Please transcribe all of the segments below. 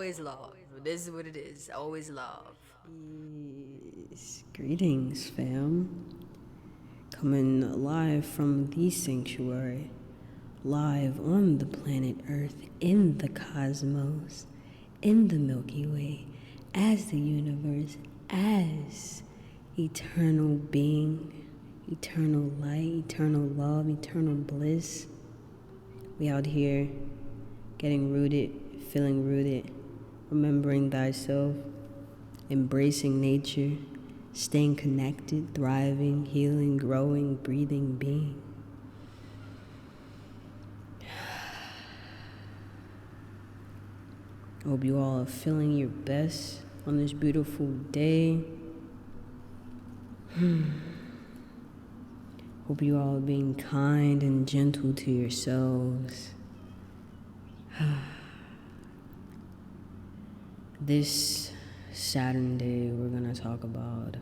always love. This is what it is. Always love. Yes. Greetings, fam. Coming live from the sanctuary, live on the planet Earth, in the cosmos, in the Milky Way, as the universe, as eternal being, eternal light, eternal love, eternal bliss. We out here getting rooted, feeling rooted, remembering thyself, embracing nature, staying connected, thriving, healing, growing, breathing, being. I hope you all are feeling your best on this beautiful day. Hope you all are being kind and gentle to yourselves. This Saturn day, we're going to talk about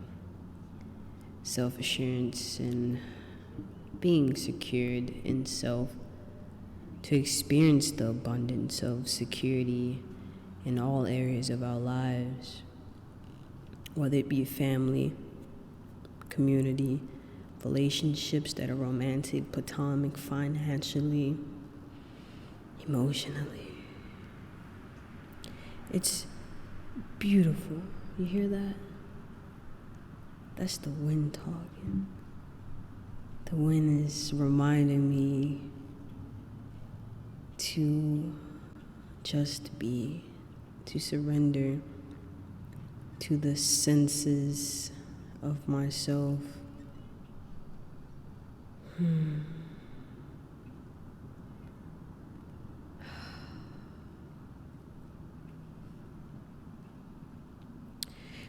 self-assurance and being secured in self to experience the abundance of security in all areas of our lives, whether it be family, community, relationships that are romantic, platonic, financially, emotionally. It's beautiful. You hear that? That's the wind talking. The wind is reminding me to just be, to surrender to the senses of myself.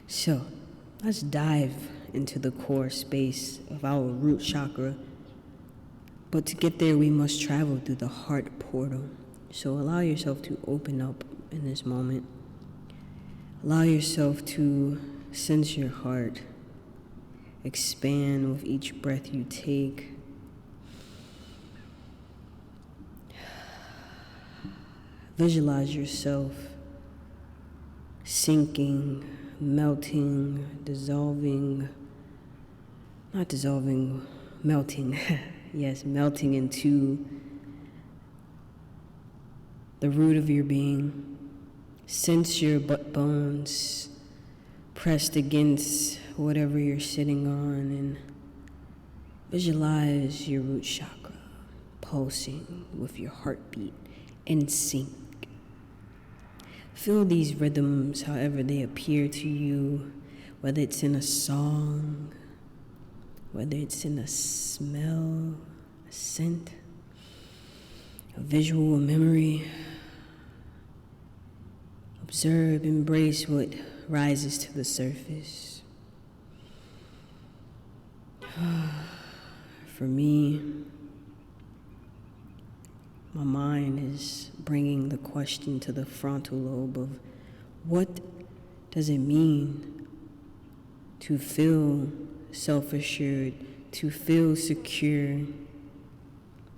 So, let's dive into the core space of our root chakra. But to get there, we must travel through the heart portal. So allow yourself to open up in this moment. Allow yourself to sense your heart expand with each breath you take. Visualize yourself sinking, melting, dissolving, not dissolving, melting, yes, melting into the root of your being. Sense your butt bones pressed against whatever you're sitting on and visualize your root chakra pulsing with your heartbeat in sync. Feel these rhythms however they appear to you, whether it's in a song, whether it's in a smell, a scent, a visual, a memory. Observe, embrace what rises to the surface. For me, my mind is bringing the question to the frontal lobe of what does it mean to feel self-assured, to feel secure?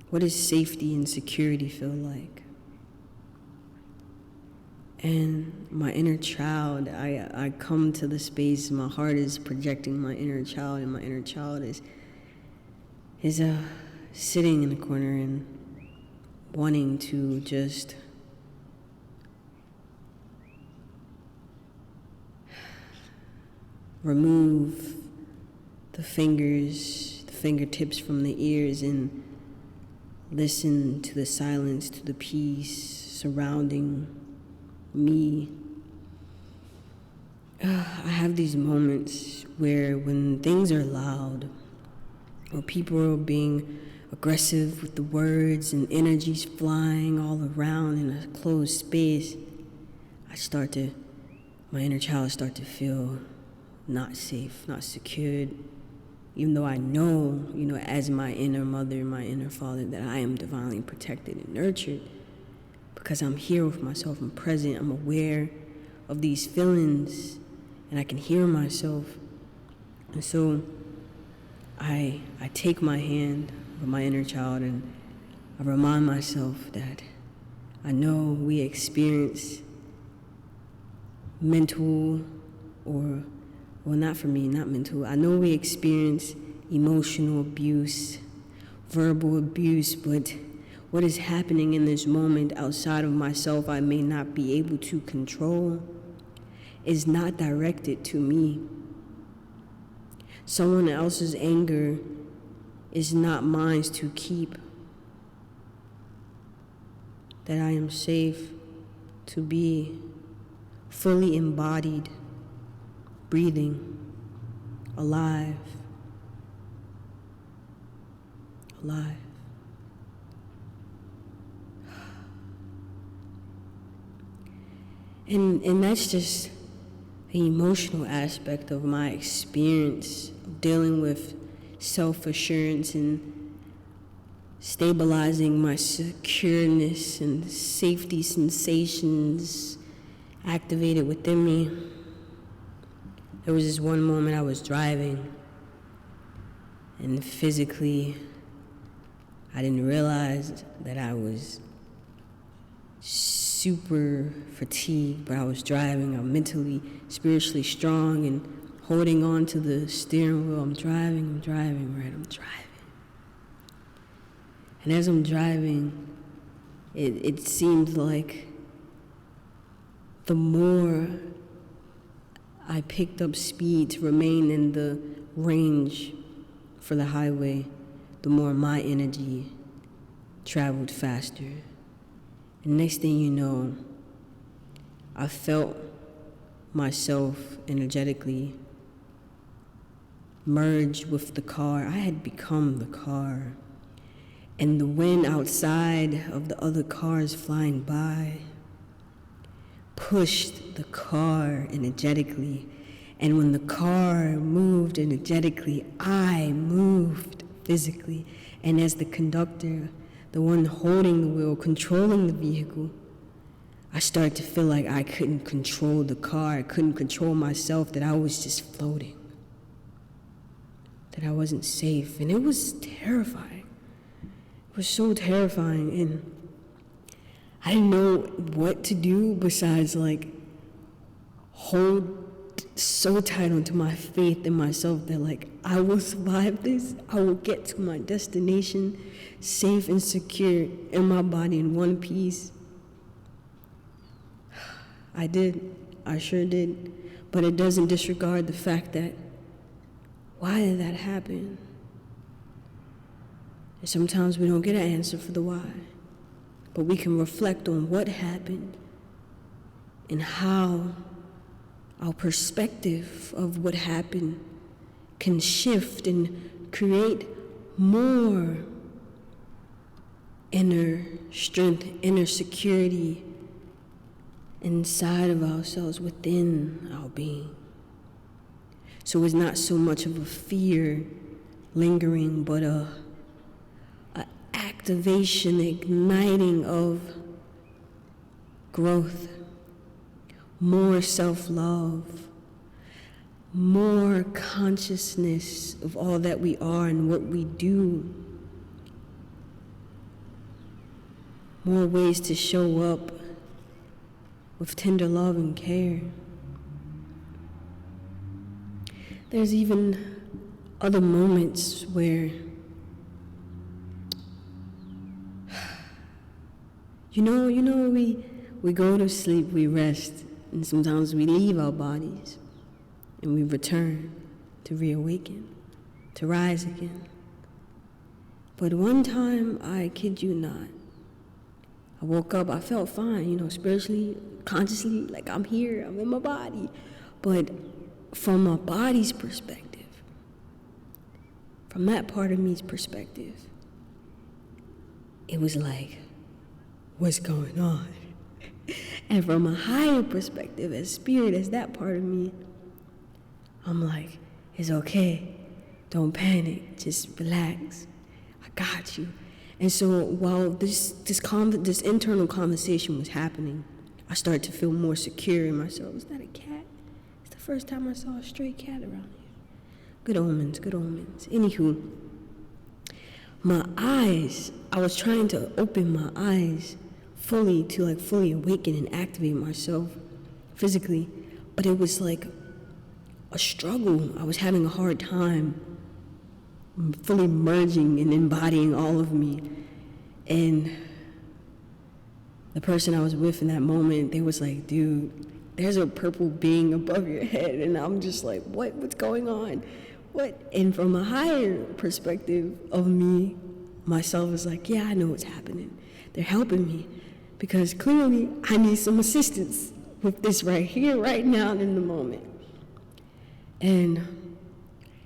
What does safety and security feel like? And my inner child, I come to the space, my heart is projecting my inner child, and my inner child is sitting in the corner and wanting to just remove the fingertips from the ears and listen to the silence, to the peace surrounding me. I have these moments where when things are loud or people are being aggressive with the words and energies flying all around in a closed space, my inner child start to feel not safe, not secured, even though I know, as my inner mother, my inner father, that I am divinely protected and nurtured because I'm here with myself, I'm present, I'm aware of these feelings, and I can hear myself. And so I take my hand of my inner child and I remind myself that I know we experience mental or, well, not for me, not mental. I know we experience emotional abuse, verbal abuse, but what is happening in this moment outside of myself I may not be able to control is not directed to me. Someone else's anger is not mine to keep. That I am safe to be fully embodied, breathing, alive. And that's just the emotional aspect of my experience of dealing with self-assurance and stabilizing my secureness and safety sensations activated within me. There was this one moment I was driving, and physically I didn't realize that I was super fatigued, but I was driving. I'm mentally, spiritually strong and holding on to the steering wheel. I'm driving. And as I'm driving, it seemed like the more I picked up speed to remain in the range for the highway, the more my energy traveled faster. And next thing you know, I felt myself energetically merge with the car. I had become the car. And the wind outside of the other cars flying by pushed the car energetically. And when the car moved energetically, I moved physically. And as the conductor, the one holding the wheel, controlling the vehicle, I started to feel like I couldn't control the car, I couldn't control myself, that I was just floating, that I wasn't safe. And it was terrifying. It was so terrifying, and I didn't know what to do besides like hold so tight onto my faith in myself that like I will survive this. I will get to my destination safe and secure in my body in one piece. I did. I sure did. But it doesn't disregard the fact that why did that happen? And sometimes we don't get an answer for the why. But we can reflect on what happened and how our perspective of what happened can shift and create more inner strength, inner security inside of ourselves, within our being. So it's not so much of a fear lingering, but a activation, igniting of growth, more self-love, more consciousness of all that we are and what we do, more ways to show up with tender love and care. There's even other moments where you know, we go to sleep, we rest, and sometimes we leave our bodies and we return to reawaken, to rise again. But one time, I kid you not, I woke up, I felt fine, spiritually, consciously, like I'm here, I'm in my body. But from my body's perspective, from that part of me's perspective, it was like, what's going on? And from a higher perspective, as spirit, as that part of me, I'm like, it's okay. Don't panic. Just relax. I got you. And so while this internal conversation was happening, I started to feel more secure in myself. Is that a cat? It's the first time I saw a stray cat around here. Good omens, good omens. Anywho, my eyes, I was trying to open my eyes fully to fully awaken and activate myself physically. but it was like a struggle. I was having a hard time fully merging and embodying all of me. And the person I was with in that moment, they was like, dude, there's a purple being above your head. And I'm just like, what's going on? What? And from a higher perspective of me, myself is like, yeah, I know what's happening. They're helping me because clearly I need some assistance with this right here, right now, in the moment. And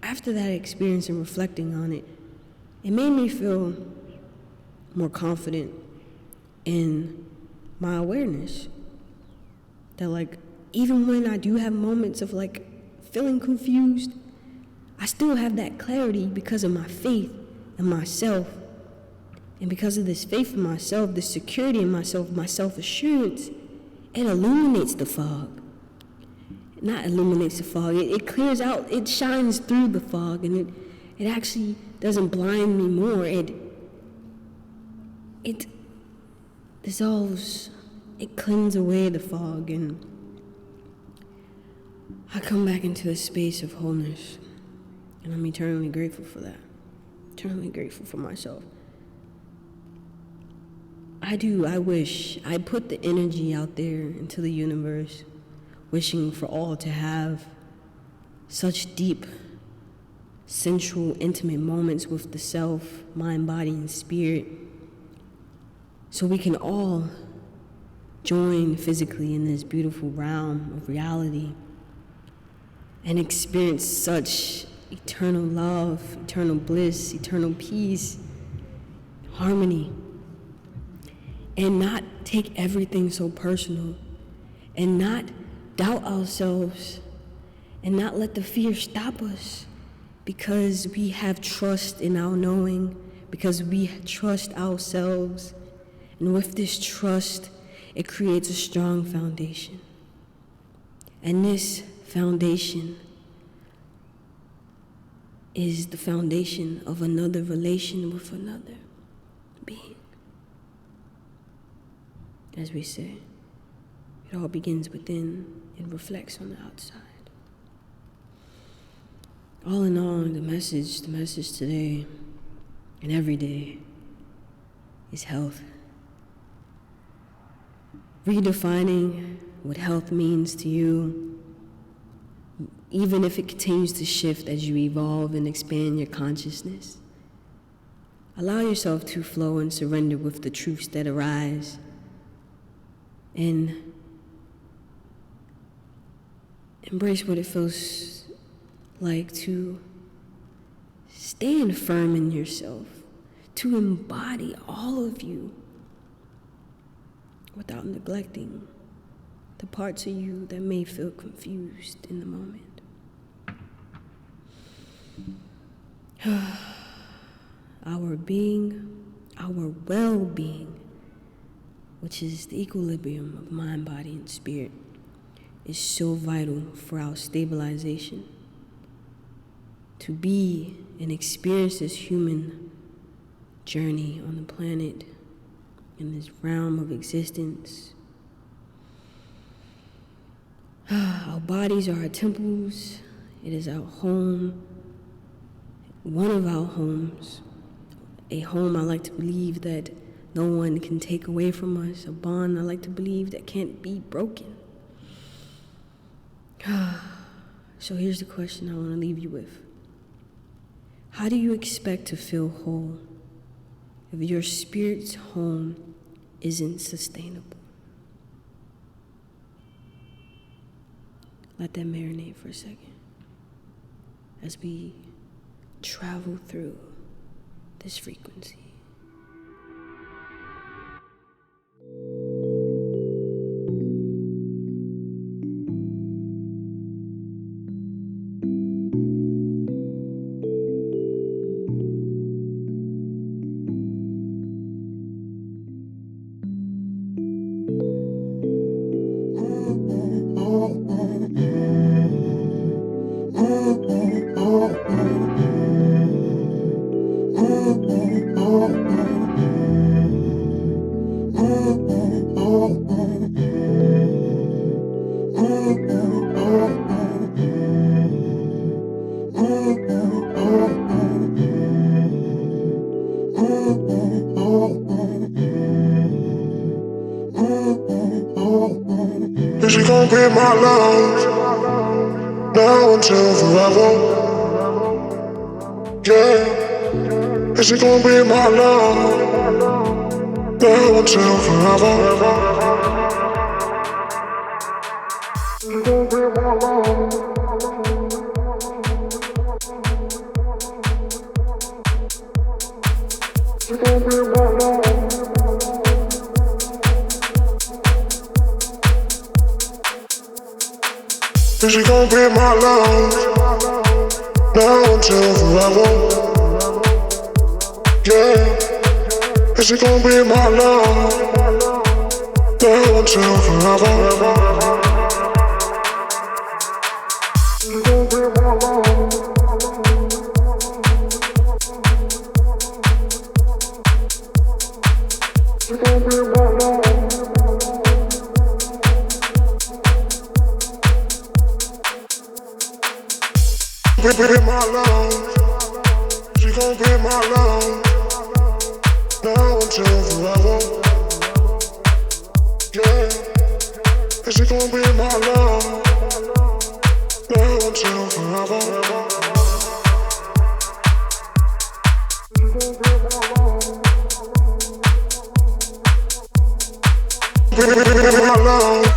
after that experience and reflecting on it, it made me feel more confident in my awareness. That like, even when I do have moments of like feeling confused, I still have that clarity because of my faith in myself. And because of this faith in myself, this security in myself, my self-assurance, it illuminates the fog. Not illuminates the fog, it clears out, it shines through the fog, and it actually doesn't blind me more. It dissolves, it cleans away the fog, and I come back into a space of wholeness. And I'm eternally grateful for that. Eternally grateful for myself. I wish I put the energy out there into the universe, wishing for all to have such deep, sensual, intimate moments with the self, mind, body, and spirit, so we can all join physically in this beautiful realm of reality and experience such eternal love, eternal bliss, eternal peace, harmony, and not take everything so personal, and not doubt ourselves, and not let the fear stop us, because we have trust in our knowing, because we trust ourselves, and with this trust, it creates a strong foundation. And this foundation is the foundation of another relation with another being. As we say, it all begins within, it reflects on the outside. All in all, the message today and every day is health. Redefining what health means to you, even if it continues to shift as you evolve and expand your consciousness. Allow yourself to flow and surrender with the truths that arise, and embrace what it feels like to stand firm in yourself, to embody all of you without neglecting the parts of you that may feel confused in the moment. Our being, our well-being, which is the equilibrium of mind, body, and spirit, is so vital for our stabilization. To be and experience this human journey on the planet, in this realm of existence. Our bodies are our temples. It is our home, one of our homes, a home I like to believe that no one can take away from us, a bond I like to believe that can't be broken. So here's the question I want to leave you with. How do you expect to feel whole if your spirit's home isn't sustainable? Let that marinate for a second as we travel through this frequency. Oh, gonna be my love now until forever? Yeah. Is she gonna be my love now until forever? Is she gonna be my love? Is she gonna be my love? Is she gonna be my love now until forever? Yeah. Is she gonna be my love now until forever? Is she gonna be my love? Is she gonna be my love? Be my love, she gon' be my love now until forever. Yeah, and she gon' be my love now until forever. She gon' be my love. Be my love.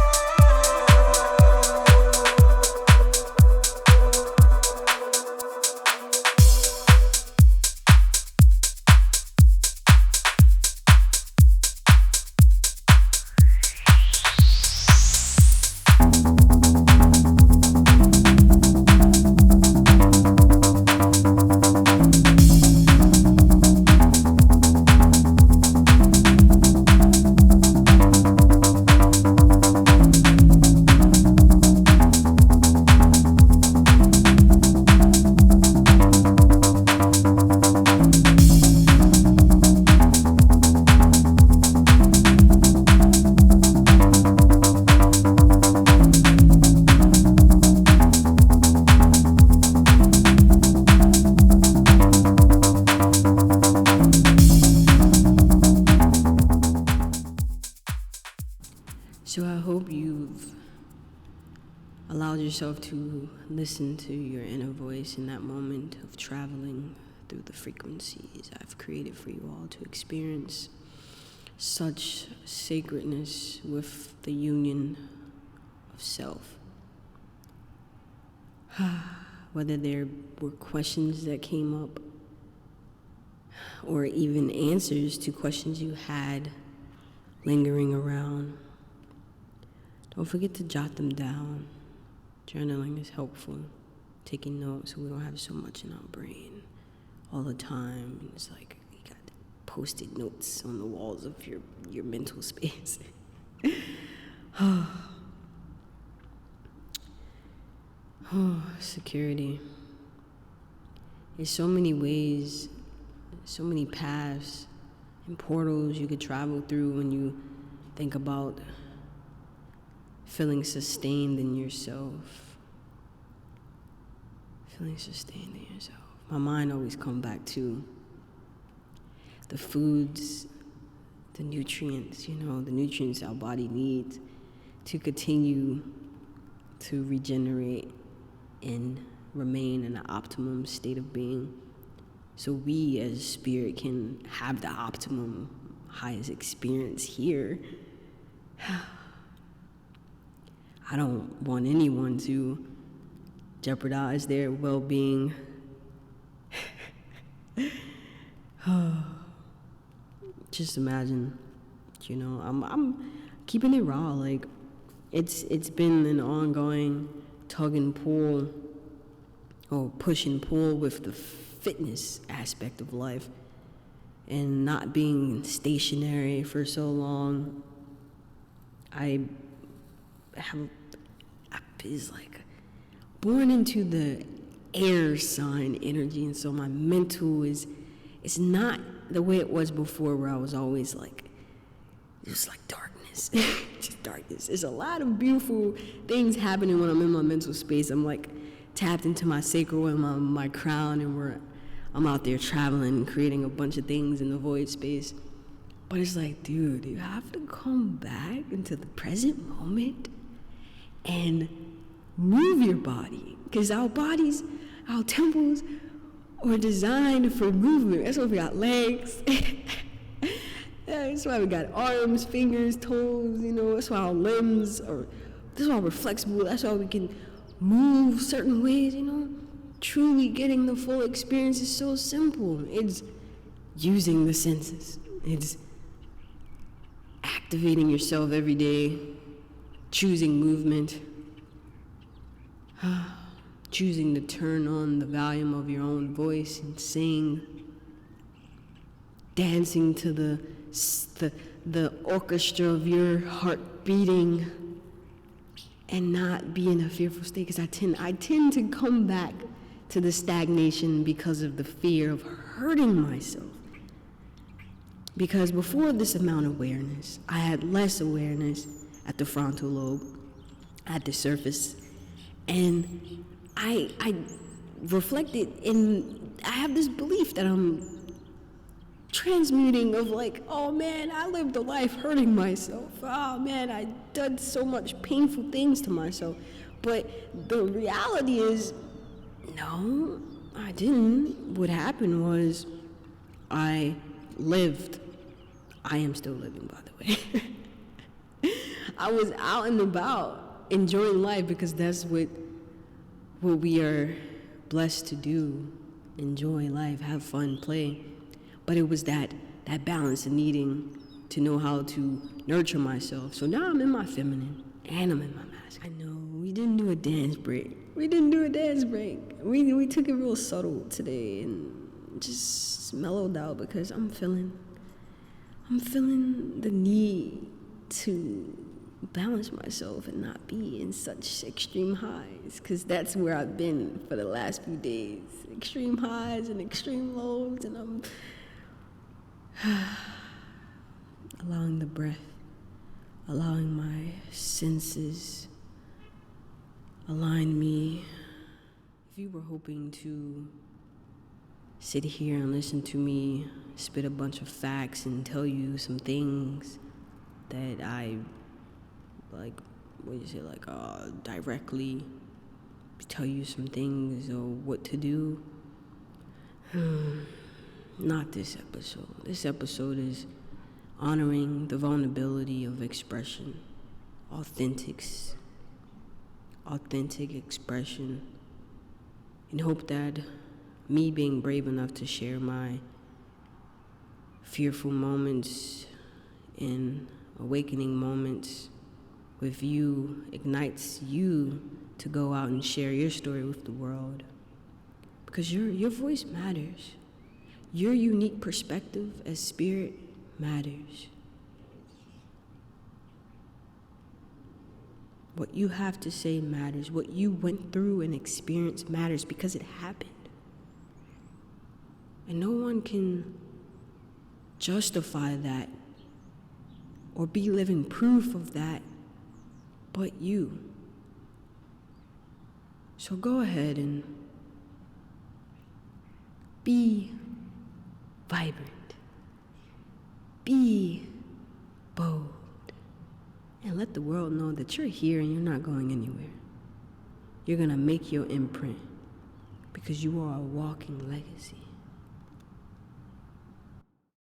So I hope you've allowed yourself to listen to your inner voice in that moment of traveling through the frequencies I've created for you all to experience such sacredness with the union of self. Whether there were questions that came up or even answers to questions you had lingering around, don't forget to jot them down. Journaling is helpful. Taking notes so we don't have so much in our brain all the time. And it's like you got post-it notes on the walls of your mental space. Security. There's so many ways, so many paths and portals you could travel through when you think about feeling sustained in yourself. Feeling sustained in yourself. My mind always comes back to the foods, the nutrients, the nutrients our body needs to continue to regenerate and remain in an optimum state of being. So we as spirit can have the optimum, highest experience here. I don't want anyone to jeopardize their well-being. Just imagine, I'm keeping it raw. Like, it's been an ongoing tug and pull, or push and pull with the fitness aspect of life, and not being stationary for so long. Is like born into the air sign energy, and so my mental it's not the way it was before, where I was always like just like darkness. Just darkness. There's a lot of beautiful things happening when I'm in my mental space. I'm like tapped into my sacral and my crown, and I'm out there traveling and creating a bunch of things in the void space. But it's like, dude, you have to come back into the present moment and move your body. Because our bodies, our temples are designed for movement. That's why we got legs. That's why we got arms, fingers, toes, that's why our limbs are, that's why we're flexible. That's why we can move certain ways, Truly getting the full experience is so simple. It's using the senses. It's activating yourself every day, choosing movement, choosing to turn on the volume of your own voice and sing, dancing to the orchestra of your heart beating, and not be in a fearful state. Because I tend to come back to the stagnation because of the fear of hurting myself. Because before this amount of awareness, I had less awareness at the frontal lobe, at the surface, and I reflected, and I have this belief that I'm transmuting of like, oh man, I lived a life hurting myself. Oh man, I did so much painful things to myself. But the reality is, no, I didn't. What happened was I lived. I am still living, by the way. I was out and about enjoying life because that's what we are blessed to do. Enjoy life, have fun, play. But it was that balance of needing to know how to nurture myself. So now I'm in my feminine and I'm in my masculine. I know, we didn't do a dance break. We took it real subtle today and just mellowed out because I'm feeling the need to balance myself and not be in such extreme highs, because that's where I've been for the last few days. Extreme highs and extreme lows, and I'm allowing the breath, allowing my senses align me. If you were hoping to sit here and listen to me spit a bunch of facts and tell you some things that I directly tell you some things or what to do, not this episode. This episode is honoring the vulnerability of expression, authentic expression, in hope that me being brave enough to share my fearful moments and awakening moments with you ignites you to go out and share your story with the world. Because your voice matters. Your unique perspective as spirit matters. What you have to say matters. What you went through and experienced matters because it happened. And no one can justify that or be living proof of that but you. So go ahead and be vibrant, be bold, and let the world know that you're here and you're not going anywhere. You're gonna make your imprint because you are a walking legacy.